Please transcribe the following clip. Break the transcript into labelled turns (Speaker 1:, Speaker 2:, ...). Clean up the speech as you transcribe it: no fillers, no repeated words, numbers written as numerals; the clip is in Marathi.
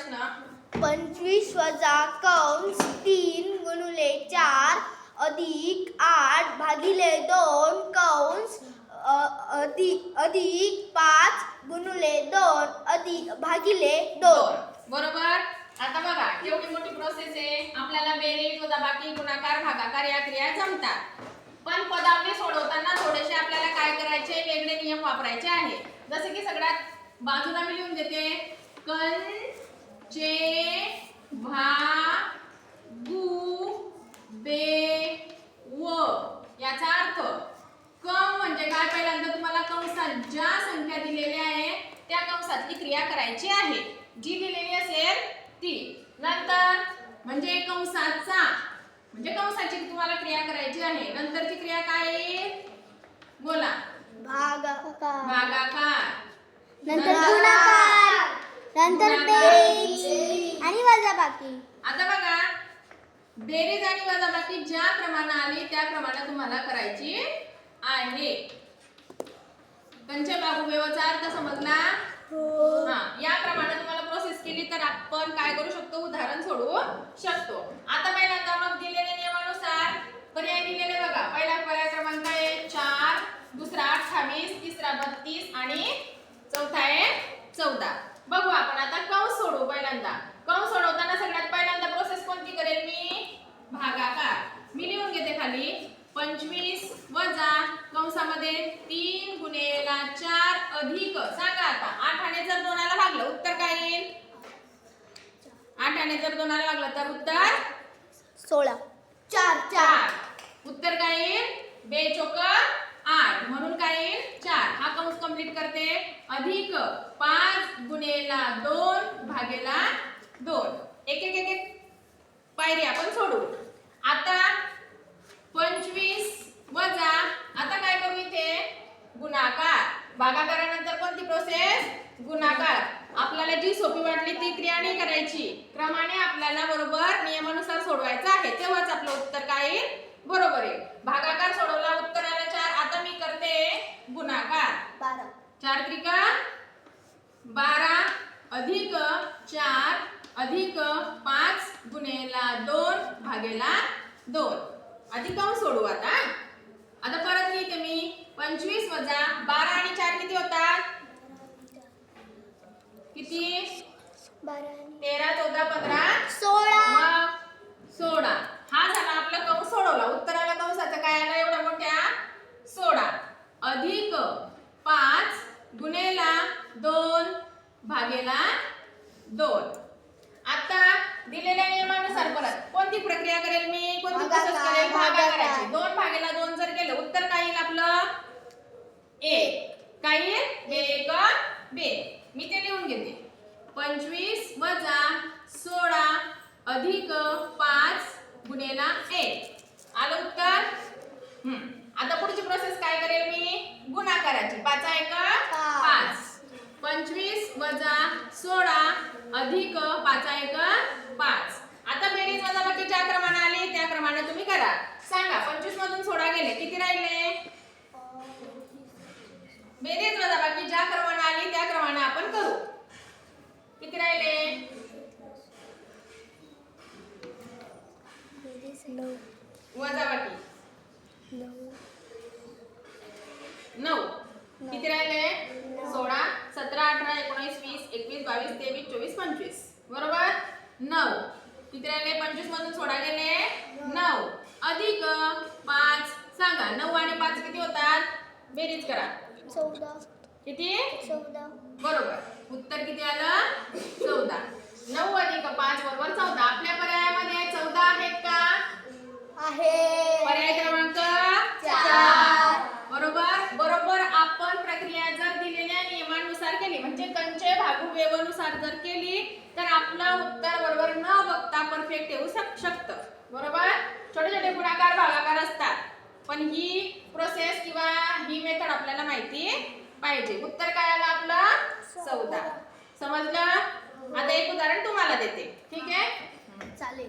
Speaker 1: प्रश्न
Speaker 2: 25 वजा कंस 3 गुणिले 4 अधिक 8 भागिले 2 कंस अधिक 5 गुणिले 2 अधिक भागिले 2.
Speaker 1: बरोबर. आता बघा केवढी मोठी प्रोसेस आहे. आपल्याला बेरीज वजाबाकी गुणाकार भागाकार या क्रिया जमतात. पण पदावली सोडवताना थोडेसे आपल्याला काय करायचे, वेगळे नियम वापरायचे आहे. जसे की सगळ्यात बाजूला मी लिहून देते कंचे भागू बे व. याचा अर्थ क म्हणजे काय, पहिल्यांदा तुम्हाला कंसात ज्या संख्या दिलेल्या आहे त्या कंसातली क्रिया करायची आहे, जी दिलेली असेल ती. नंतर म्हणजे कंसाचा म्हणजे कंसाची तुम्हाला क्रिया करायची आहे. नंतरची क्रिया काय आहे बोला. भागाकार,
Speaker 2: नंतर गुणाकार, नंतर बेरीज आणि वजाबाकी.
Speaker 1: आता बघा बेरीज आणि वजाबाकी ज्या क्रमाने आली त्या क्रमाने तुम्हाला करायची आहे. कंचे भागू बेचा अर्थ समजला? हा, या प्रमाणे तुम्हाला प्रोसेस केली तर आपण काय करू शकतो, उदाहरण सोडवू शकतो. आता पहिल्यांदा मग दिलेल्या नियमानुसार पर्याय दिलेले बघा. पहिला पर्याय क्रमांक आहे 4, दुसरा 28, तिसरा 32 आणि चौथा आहे 14. बघू आपण आता कंस सोडवू. पहिल्यांदा कंस सोडवताना सगळ्यात पहिल्यांदा प्रोसेस कोणती करेल मी, भागाकार. मी लिहून घेते खाली 25 वजा कंसामध्ये 3 गुणिले 4 अधिक, सांगा आता 8 ने जर 2 ला भागलं उत्तर काय येईल? 8 ने जर 2 ला भागलं तर उत्तर
Speaker 2: 16. 4.
Speaker 1: उत्तर काय येईल? 2 चोक 8 म्हणून काय येईल 4. हा कंस कंप्लीट करते. अधिक 5 गुणिले 2 भागेला 2. एक एक एक एक पायरी आपण सोडू. आता 25 वजा, आता काय करू इथे गुणाकार. भागाकारानंतर कोणती प्रोसेस, गुणाकार. आपल्याला जी सोपी वाटली ती क्रिया नाही करायची, क्रमाने आपल्याला बरोबर नियमानुसार सोडवायचं आहे, तेव्हाच आपलं उत्तर काय येईल बरोबर आहे. भागाकार सोडवला उत्तर आलं 4. आता मी करते गुणाकार.
Speaker 2: 12.
Speaker 1: 4 त्रिका 12 अधिक 4 अधिक 5 गुणिले 2 भागेला 2. अधिक कंस सोडू आता. आता परत लिहिते मी 25 वजा 12 आणि 4 किती होतात, किती 13 14 15
Speaker 2: 16.
Speaker 1: मग 16. हा झाला आपला कंस सोडवला. उत्तराला कंसाचं काय आलं एवढ्या मोठ्या 16 अधिक 5 गुणिले 2 भागेला 2. आता दिलेल्या नियमानुसार परत कोणती प्रक्रिया करेल मी, कोणती प्रोसेस करेल, भागाकाराची. 2 भागेला 2 जर केलं उत्तर काय येईल आपलं 1. काय येईल 1 2. मी ते लिहून घेते 25 वजा 16 अधिक 5 गुणिले 1. आलं उत्तर. आता पुढची प्रोसेस काय करेल मी, गुणाकाराची. 5 1 5. 25 वजा 16 अधिक 5 1 5. आता बेरीज वजाबाकी ज्या क्रमाने आली त्या क्रमाने तुम्ही करा. सांगा 25 मधून 16 गेले किती राहिले. बेरीज वजाबाकी ज्या क्रमाने आली त्या क्रमाने आपण करू. किती राहिले, वजाबाकी 9. किती राहिले 16 17 18 19 20 21 22 23 24 25. बरोबर 9. किती राहिले 25 मधून 16 गेले 9 अधिक 5. सांगा 9 आणि 5 किती होतात, बेरीज करा.
Speaker 2: 14.
Speaker 1: किती
Speaker 2: 14.
Speaker 1: बरोबर उत्तर किती आलं 14. 9 अधिक 5 बरोबर 14. आपल्या पर्यायामध्ये 14 आहेत का,
Speaker 2: आहे.
Speaker 1: पर्याय क्रमांक
Speaker 2: 4.
Speaker 1: बरोबर. बरोबर आपण प्रक्रिया जर दिलेल्या नियमानुसार केली म्हणजे कंचे भागू बेवनुसार जर केली तर आपलं उत्तर बरोबर न बघता परफेक्ट येऊ शकतं. बरोबर. छोटे छोटे गुणाकार भागाकार असतात पण ही प्रोसेस किंवा ही मेथड आपल्याला माहिती पाहिजे. उत्तर काय आलं आपलं 14. समजलं. आता एक उदाहरण तुम्हाला देते, ठीक आहे.
Speaker 2: चालेल.